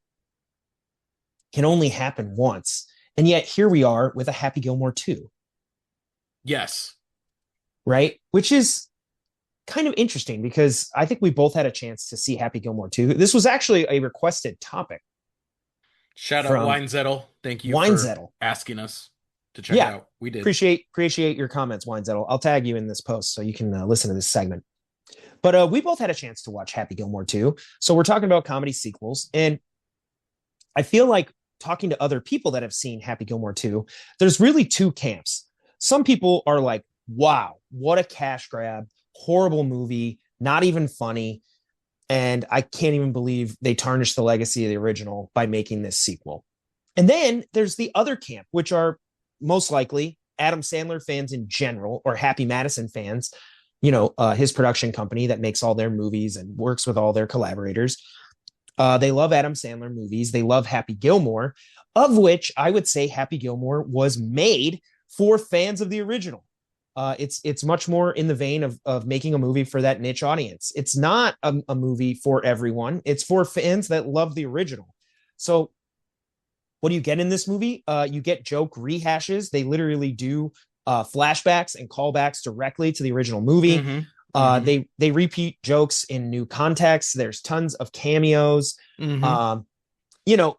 can only happen once. And yet here we are with a Happy Gilmore 2, Yes. right? Which is kind of interesting because I think we both had a chance to see Happy Gilmore 2. This was actually a requested topic Shout out from Winezettel. Thank you for Winezettel. asking us to check it Yeah, out. We did. appreciate your comments, Winezettel. I'll tag you in this post so you can listen to this segment. But we both had a chance to watch Happy Gilmore 2. So we're talking about comedy sequels. And I feel like talking to other people that have seen Happy Gilmore 2, there's really two camps. Some people are like, wow, what a cash grab, horrible movie, not even funny. And I can't even believe they tarnished the legacy of the original by making this sequel. And then there's the other camp, which are most likely Adam Sandler fans in general or Happy Madison fans, his production company that makes all their movies and works with all their collaborators. They love Adam Sandler movies. They love Happy Gilmore, of which I would say Happy Gilmore was made for fans of the original. It's much more in the vein of making a movie for that niche audience. It's not a movie for everyone. It's for fans that love the original. So what do you get in this movie? You get joke rehashes. They literally do flashbacks and callbacks directly to the original movie. Mm-hmm. Mm-hmm. They repeat jokes in new contexts. There's tons of cameos. Mm-hmm.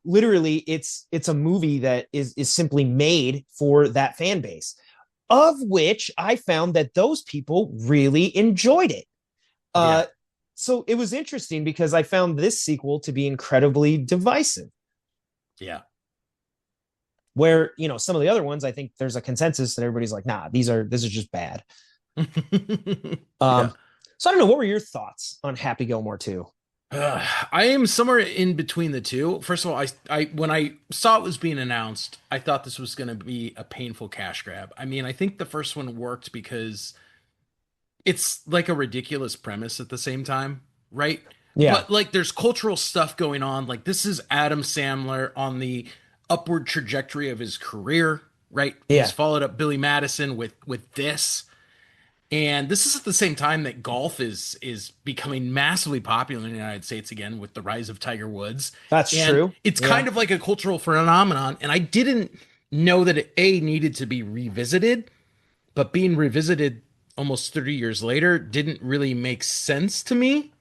Literally, it's a movie that is simply made for that fan base. of which I found that those people really enjoyed it. Yeah. Uh, so it was interesting because I found this sequel to be incredibly divisive. Yeah. Where some of the other ones, I think there's a consensus that everybody's like, nah, this is just bad. Yeah. Um, so I don't know. What were your thoughts on Happy Gilmore 2? I am somewhere in between the two. First of all, I when I saw it was being announced, I thought this was going to be a painful cash grab. I mean, I think the first one worked because it's like a ridiculous premise at the same time, right? Yeah, But like there's cultural stuff going on. Like this is Adam Sandler on the upward trajectory of his career, right? He's yeah, followed up Billy Madison with this. And this is at the same time that golf is becoming massively popular in the United States again with the rise of Tiger Woods. that's And true. it's Yeah, kind of like a cultural phenomenon. And I didn't know that it A needed to be revisited, but being revisited almost 30 years later didn't really make sense to me.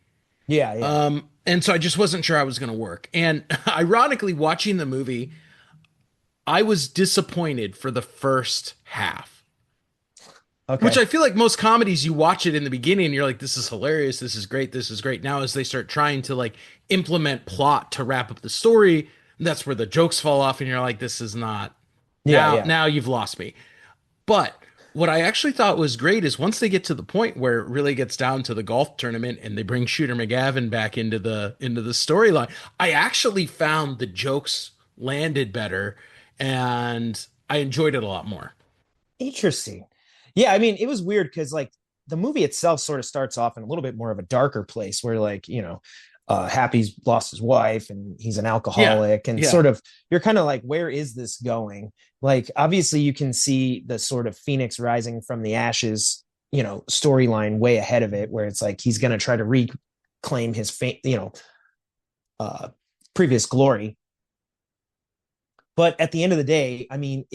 yeah, yeah. And so I just wasn't sure I was going to work. And ironically, watching the movie, I was disappointed for the first half. Which Okay. I feel like most comedies, you watch it in the beginning, and you're like, this is hilarious, this is great, this is great. Now, as they start trying to like implement plot to wrap up the story, that's where the jokes fall off, and you're like, this is not. Yeah, Now, yeah. now you've lost me. But what I actually thought was great is once they get to the point where it really gets down to the golf tournament and they bring Shooter McGavin back into the storyline, I actually found the jokes landed better, and I enjoyed it a lot more. Interesting. Yeah, I mean, it was weird because like the movie itself sort of starts off in a little bit more of a darker place where like, Happy's lost his wife and he's an Yeah, alcoholic and yeah, sort of you're kind of like, where is this going? Like, obviously you can see the sort of phoenix rising from the ashes, storyline way ahead of it, where it's like he's gonna try to reclaim his uh previous glory. But at the end of the day, I mean,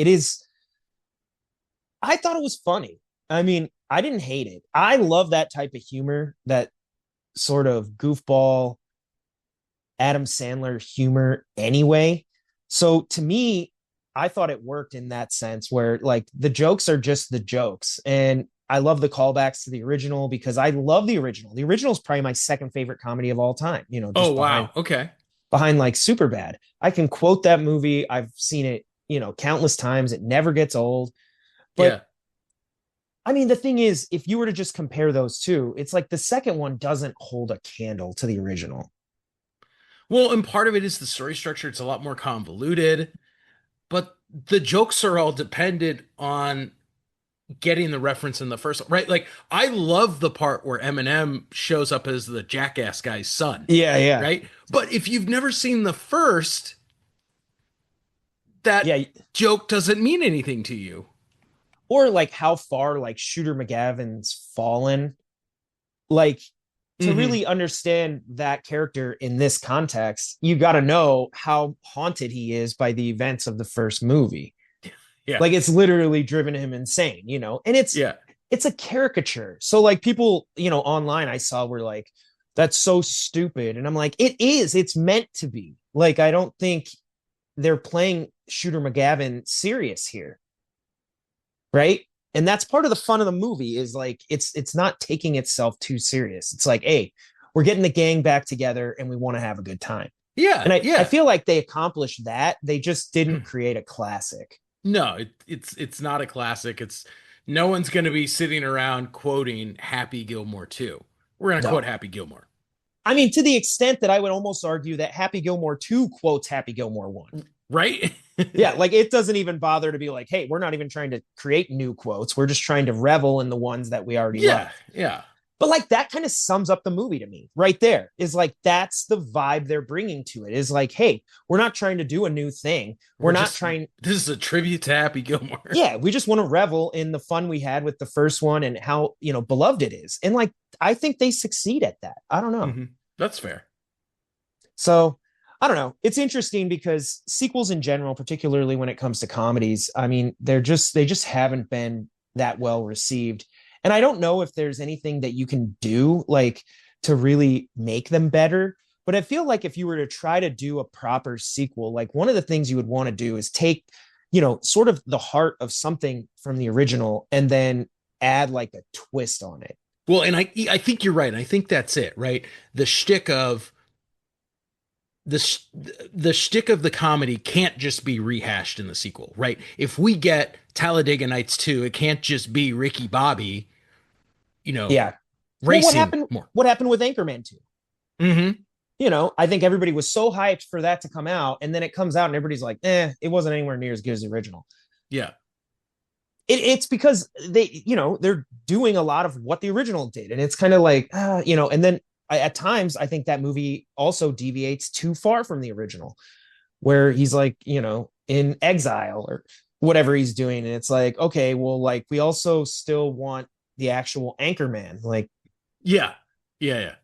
I thought it was funny. I mean, I didn't hate it. I love that type of humor, that sort of goofball Adam Sandler humor anyway. So to me, I thought it worked in that sense where like the jokes are just the jokes. And I love the callbacks to the original because I love the original. The original is probably my second favorite comedy of all time, oh just wow, okay. behind like Superbad. I can quote that movie. I've seen it, countless times. It never gets old. But Yeah. I mean, the thing is, if you were to just compare those two, it's like the second one doesn't hold a candle to the original. Well, and part of it is the story structure. It's a lot more convoluted, but the jokes are all dependent on getting the reference in the first, right? Like, I love the part where Eminem shows up as the jackass guy's son, Yeah, yeah. right? But if you've never seen the first, that Yeah. joke doesn't mean anything to you. Or like how far like Shooter McGavin's fallen. Like to Hmm. really understand that character in this context, you got to know how haunted he is by the events of the first movie. Yeah. Like it's literally driven him insane, and Yeah. it's a caricature. So like people, online I saw were like, that's so stupid. And I'm like, it is. It's meant to be. Like, I don't think they're playing Shooter McGavin serious here. Right. And that's part of the fun of the movie is like it's not taking itself too serious. It's like, hey, we're getting the gang back together and we want to have a good time. Yeah. And I Yeah. feel like they accomplished that. They just didn't create a classic. No, it's not a classic. It's no one's going to be sitting around quoting Happy Gilmore 2. We're going to quote No. Happy Gilmore. I mean, to the extent that I would almost argue that Happy Gilmore 2 quotes Happy Gilmore 1. Right? Yeah, like it doesn't even bother to be like, hey, we're not even trying to create new quotes. We're just trying to revel in the ones that we already love. Yeah, yeah. But like that kind of sums up the movie to me right there is like that's the vibe they're bringing to it is like, hey, we're not trying to do a new thing. We're We're not just trying. this is a tribute to Happy Gilmore. Yeah, we just want to revel in the fun we had with the first one and how, beloved it is. And like, I think they succeed at that. I don't know. Hmm. That's fair. So I don't know. It's interesting because sequels in general, particularly when it comes to comedies, I mean, they just haven't been that well received. And I don't know if there's anything that you can do like to really make them better. But I feel like if you were to try to do a proper sequel, like one of the things you would want to do is take sort of the heart of something from the original and then add like a twist on it. Well, and I think you're right. I think that's it, right? The shtick of the sh- the shtick of the comedy can't just be rehashed in the sequel, right? If we get Talladega Nights 2, it can't just be Ricky Bobby, you know, Yeah. Well, what racing happened? more. What happened with Anchorman 2? Hmm. I think everybody was so hyped for that to come out, and then it comes out, and everybody's like, it wasn't anywhere near as good as the original. Yeah. It's because they're doing a lot of what the original did, and it's kind of like, and then at times I think that movie also deviates too far from the original, where he's like, in exile or whatever he's doing, and it's like, okay, well, like we also still want the actual Anchorman, like. Yeah. Yeah. Yeah.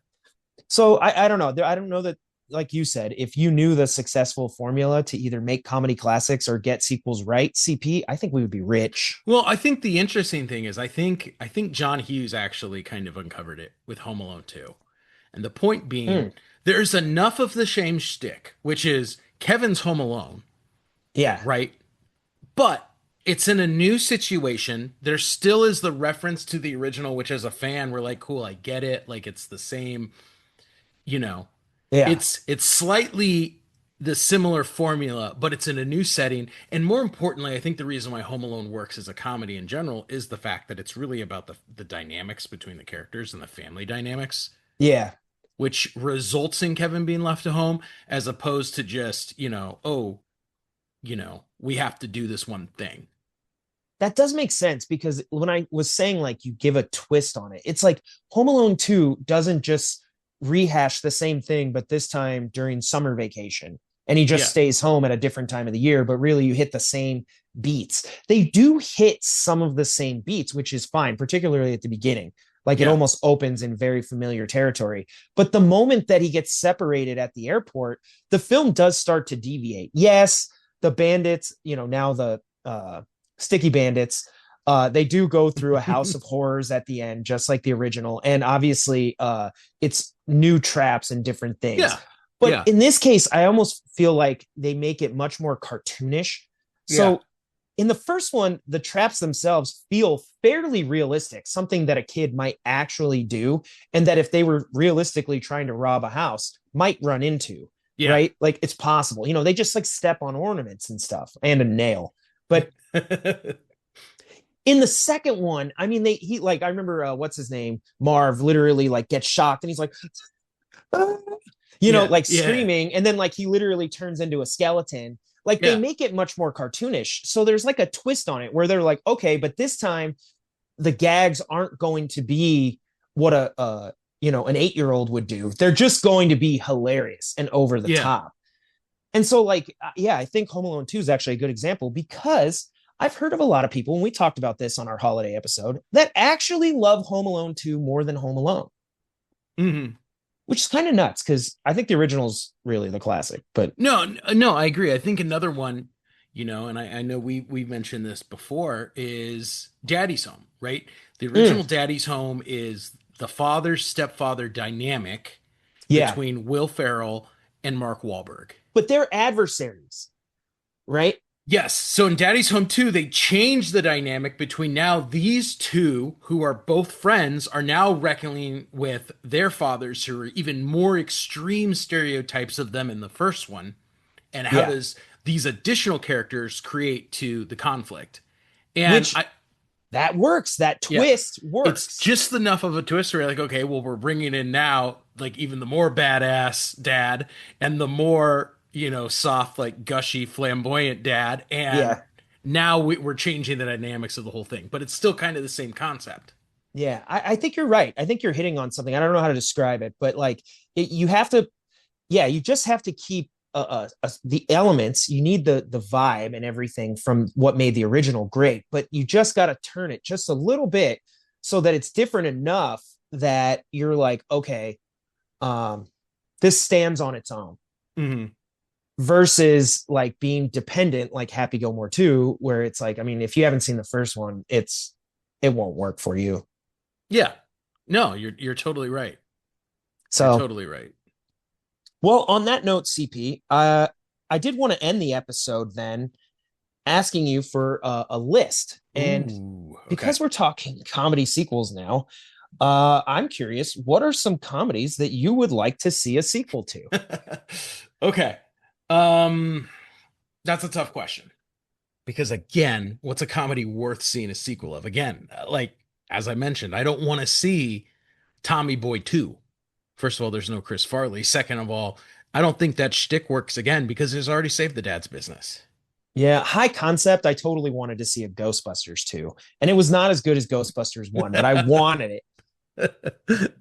So I don't know. I don't know that, like you said, if you knew the successful formula to either make comedy classics or get sequels right, CP, I think we would be rich. Well, I think the interesting thing is I think John Hughes actually kind of uncovered it with Home Alone 2. And the point being, Mm, there's enough of the shame shtick, which is Kevin's home alone, yeah, right? But it's in a new situation. There still is the reference to the original, which as a fan, we're like, cool, I get it. Like it's the same, you know. yeah, It's slightly the similar formula, but it's in a new setting. And more importantly, I think the reason why Home Alone works as a comedy in general is the fact that it's really about the dynamics between the characters and the family dynamics, yeah. which results in Kevin being left at home, as opposed to just, oh, we have to do this one thing. That does make sense because when I was saying like you give a twist on it, it's like Home Alone 2 doesn't just rehash the same thing, but this time during summer vacation. And he just Yeah. stays home at a different time of the year, but really you hit the same beats. They do hit some of the same beats, which is fine, particularly at the beginning. Like it Yeah. almost opens in very familiar territory. But the moment that he gets separated at the airport, the film does start to deviate. Yes, the bandits, now the sticky bandits, they do go through a house of horrors at the end, just like the original. And obviously, it's new traps and different things. Yeah. But Yeah. in this case, I almost feel like they make it much more cartoonish. Yeah. So in the first one, the traps themselves feel fairly realistic, something that a kid might actually do, and that if they were realistically trying to rob a house, might run into, Yeah. right? Like it's possible. They just like step on ornaments and stuff and a nail. But in the second one, I mean, I remember what's his name, Marv, literally like gets shocked and he's like, "Ah," Yeah. like Yeah. screaming, and then like he literally turns into a skeleton. Like they Yeah. make it much more cartoonish. So there's like a twist on it where they're like, okay, but this time the gags aren't going to be what an 8-year-old would do. They're just going to be hilarious and over the Yeah. top. And so, like, yeah, I think Home Alone 2 is actually a good example because I've heard of a lot of people, and we talked about this on our holiday episode, that actually love Home Alone 2 more than Home Alone, Hmm. which is kind of nuts because I think the original's really the classic. But No, I agree. I think another one, and I know we mentioned this before, is Daddy's Home, right? The mm, original Daddy's Home is the father stepfather dynamic yeah, between Will Ferrell and Mark Wahlberg. but they're adversaries, right? Yes. So in Daddy's Home 2, they changed the dynamic between now these two, who are both friends, are now reckoning with their fathers, who are even more extreme stereotypes of them in the first one. And how Yeah, does these additional characters create to the conflict? And which that works. That yeah, twist it's works. just enough of a twist where you're like, okay, well, we're bringing in now like even the more badass dad and the more, soft, like gushy, flamboyant dad. And Yeah, now we're changing the dynamics of the whole thing, but it's still kind of the same concept. yeah. I think you're right. I think you're hitting on something. I don't know how to describe it, but like you have to, yeah, you just have to keep the elements. You need the vibe and everything from what made the original great, but you just got to turn it just a little bit so that it's different enough that you're like, okay, um, this stands on its own Hmm. versus like being dependent, like Happy Gilmore 2, where it's like, I mean, if you haven't seen the first one, it won't work for you. Yeah. No, you're totally right. You're So, totally right. well, on that note, CP, I did want to end the episode then asking you for a list. And Ooh, okay. because we're talking comedy sequels now, I'm curious, what are some comedies that you would like to see a sequel to? Okay. Um, that's a tough question because again, what's a comedy worth seeing a sequel of? Again, like as I mentioned, I don't want to see Tommy Boy 2. First of all, there's no Chris Farley. Second of all, I don't think that shtick works again because he's already saved the dad's business. Yeah, high concept. I totally wanted to see a Ghostbusters 2. And it was not as good as Ghostbusters 1, but I wanted it.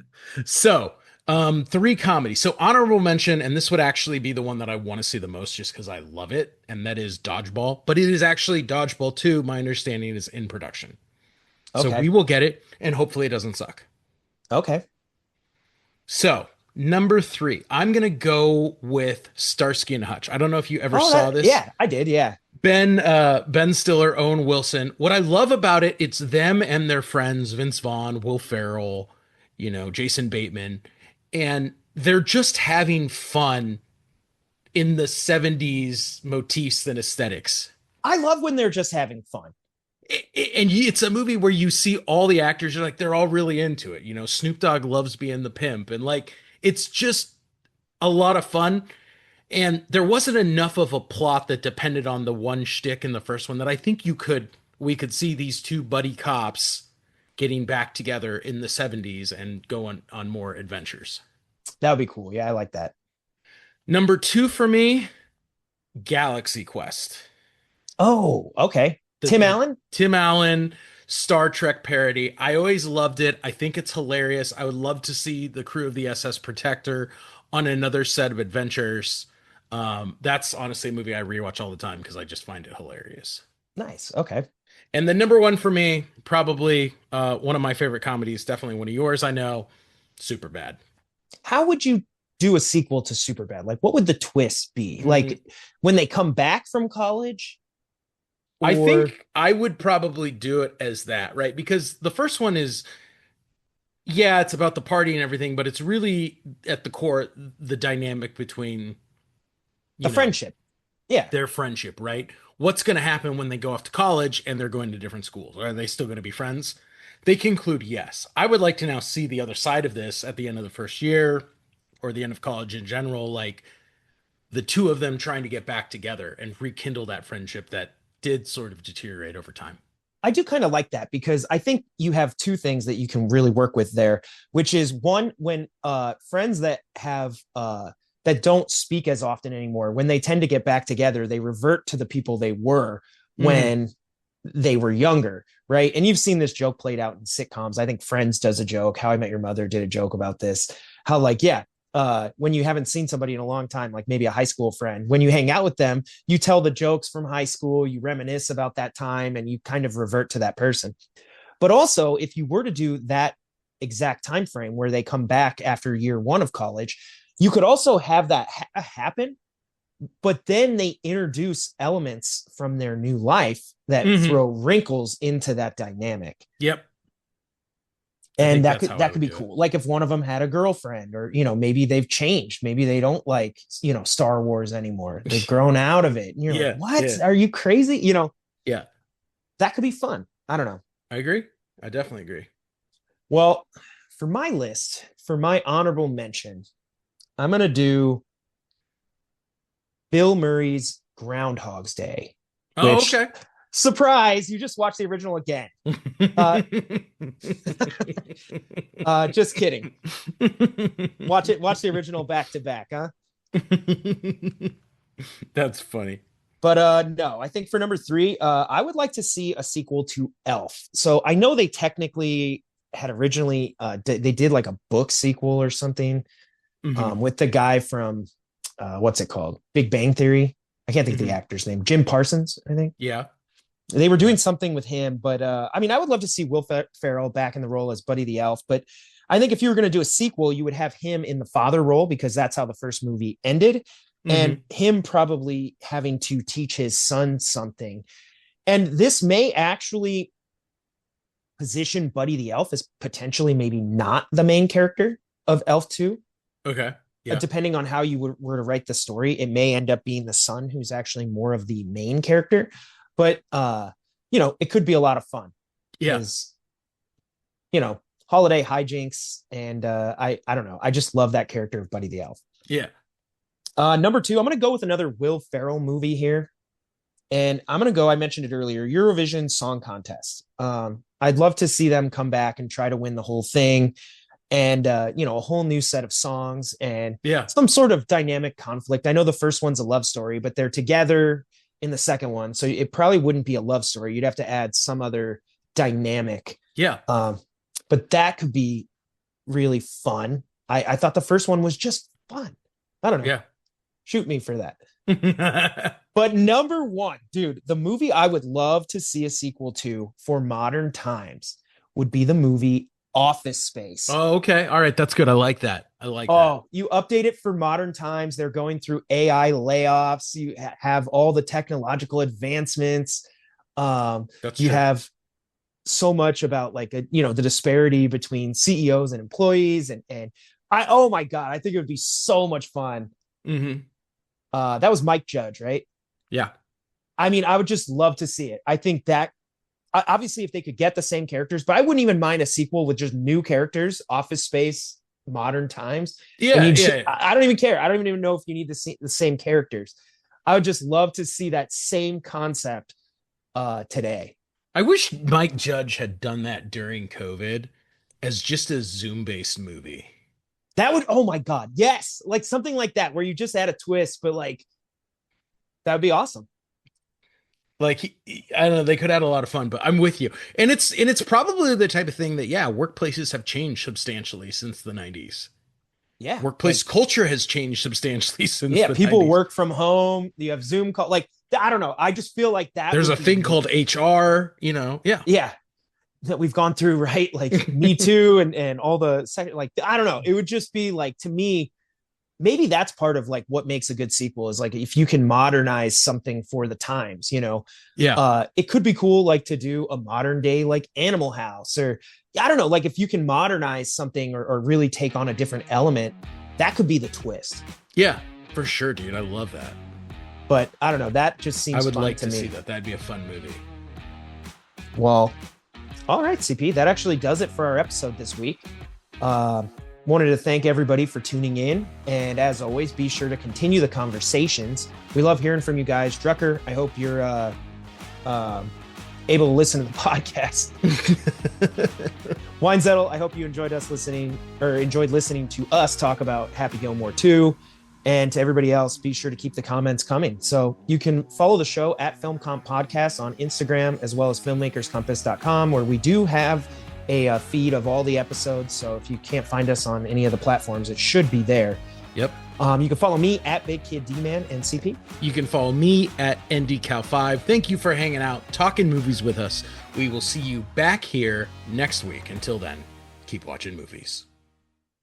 So, three comedies. So, honorable mention, and this would actually be the one that I want to see the most just because I love it, and that is Dodgeball. But it is actually Dodgeball 2, my understanding is in production. So, we Okay. will get it, and hopefully it doesn't suck. Okay. So, number three, I'm going to go with Starsky and Hutch. I don't know if you ever Oh, saw that, this. yeah, I did. Yeah. Ben Stiller, Owen Wilson. What I love about it, it's them and their friends, Vince Vaughn, Will Ferrell, Jason Bateman, and they're just having fun in the 70s motifs and aesthetics. I love when they're just having fun. And it's a movie where you see all the actors, you're like, they're all really into it. Snoop Dogg loves being the pimp, and like, it's just a lot of fun. And there wasn't enough of a plot that depended on the one shtick in the first one that I think we could see these two buddy cops getting back together in the 70s and going on more adventures. That would be cool. Yeah, I like that. Number two for me, Galaxy Quest. Oh, okay. Tim The Allen? Tim Allen Star Trek parody. I always loved it. I think it's hilarious. I would love to see the crew of the SS Protector on another set of adventures. That's honestly a movie I rewatch all the time because I just find it hilarious. Nice. Okay. And the number one for me, probably one of my favorite comedies, definitely one of yours, I know, Super Bad. How would you do a sequel to Superbad? Like, what would the twist be? Mm, Like, when they come back from college, I or think I would probably do it as that, right? Because the first one is, yeah, it's about the party and everything, but it's really at the core the dynamic between, the you know, friendship? Yeah. their friendship, right? What's going to happen when they go off to college and they're going to different schools? Are they still going to be friends? They conclude yes. I would like to now see the other side of this at the end of the first year or the end of college in general, like the two of them trying to get back together and rekindle that friendship that did sort of deteriorate over time. I do kind of like that because I think you have two things that you can really work with there, which is one, when friends that don't speak as often anymore, when they tend to get back together, they revert to the people they were Hmm. when they were younger, right? And you've seen this joke played out in sitcoms. I think Friends does a joke. How I Met Your Mother did a joke about this. How, like, yeah, when you haven't seen somebody in a long time, like maybe a high school friend, when you hang out with them, you tell the jokes from high school, you reminisce about that time, and you kind of revert to that person. But also, if you were to do that exact time frame where they come back after year one of college, you could also have that happen, but then they introduce elements from their new life that Hmm. throw wrinkles into that dynamic. Yep. I And think that that's could how I that could would be do it. cool. Like if one of them had a girlfriend, or maybe they've changed, maybe they don't like Star Wars anymore, they've grown out of it, and you're like, Yeah. what, Yeah. are you crazy? Yeah. That could be fun. I don't know. I agree. I definitely agree. Well, for my list, for my honorable mention, I'm gonna do Bill Murray's Groundhog's Day, Oh, which, okay. surprise, you just watched the original again. uh just kidding. Watch the original back to back, huh? That's funny. But no, I think for number three, I would like to see a sequel to Elf. So I know they technically had originally they did like a book sequel or something, Hmm. with the guy from what's it called, Big Bang Theory. I can't think of the Hmm. actor's name. Jim Parsons, I think. Yeah. They were Yeah. doing something with him, but I mean, I would love to see Will Ferrell back in the role as Buddy the Elf. But I think if you were going to do a sequel, you would have him in the father role because that's how the first movie ended, and Hmm. him probably having to teach his son something. And this may actually position Buddy the Elf as potentially maybe not the main character of Elf 2. Okay. Yeah. Depending on how you were to write the story, it may end up being the son who's actually more of the main character. but it could be a lot of fun Yeah. because holiday hijinks, and I don't know. I just love that character of Buddy the Elf. Yeah. Number two, I'm gonna go with another Will Ferrell movie here. And I'm gonna go, I mentioned it earlier, Eurovision Song Contest. I'd love to see them come back and try to win the whole thing. And a whole new set of songs and Yeah. some sort of dynamic conflict. I know the first one's a love story, but they're together in the second one. So it probably wouldn't be a love story. You'd have to add some other dynamic. Yeah. But that could be really fun. I thought the first one was just fun. I don't know. Yeah. Shoot me for that. But number one, dude, the movie I would love to see a sequel to for modern times would be the movie Office Space. Oh, okay. All right. That's good. I like that. I like that. Oh, you update it for modern times. They're going through AI layoffs. You have all the technological advancements. That's you true. have so much about the disparity between CEOs and employees. Oh my God, I think it would be so much fun. Mm-hmm. That was Mike Judge, right? Yeah. I mean, I would just love to see it. I think that obviously if they could get the same characters, but I wouldn't even mind a sequel with just new characters, Office Space, modern times. Yeah. I don't even care. I don't even know if you need the same characters. I would just love to see that same concept today. I wish Mike Judge had done that during COVID as just a Zoom-based movie. That would, oh my God, yes. Like something like that where you just add a twist, but that would be awesome. Like, I don't know, they could add a lot of fun, but I'm with you. And it's probably the type of thing that, yeah, workplaces have changed substantially since the 90s. Yeah. Workplace culture has changed substantially since the people 90s. Work from home. You have Zoom call. I don't know. I just feel like that. There's a thing called HR, Yeah. Yeah. That we've gone through, right? Like Me Too and all the second, I don't know. It would just be to me, maybe that's part of what makes a good sequel is if you can modernize something for the times, Yeah. It could be cool to do a modern day Animal House, or I don't know, if you can modernize something or really take on a different element, that could be the twist. Yeah, for sure, dude. I love that. But I don't know, that just seems I would fun like to to me. see that. That'd be a fun movie. Well, all right, CP, that actually does it for our episode this week. Wanted to thank everybody for tuning in. And as always, be sure to continue the conversations. We love hearing from you guys. Drucker, I hope you're able to listen to the podcast. Weinzettel, I hope you enjoyed listening to us talk about Happy Gilmore 2. And to everybody else, be sure to keep the comments coming. So you can follow the show at FilmComp Podcast on Instagram, as well as filmmakerscompass.com, where we do have a feed of all the episodes. So if you can't find us on any of the platforms, it should be there. Yep. You can follow me at Big Kid D-Man and CP. You can follow me at NDCal5. Thank you for hanging out, talking movies with us. We will see you back here next week. Until then, keep watching movies.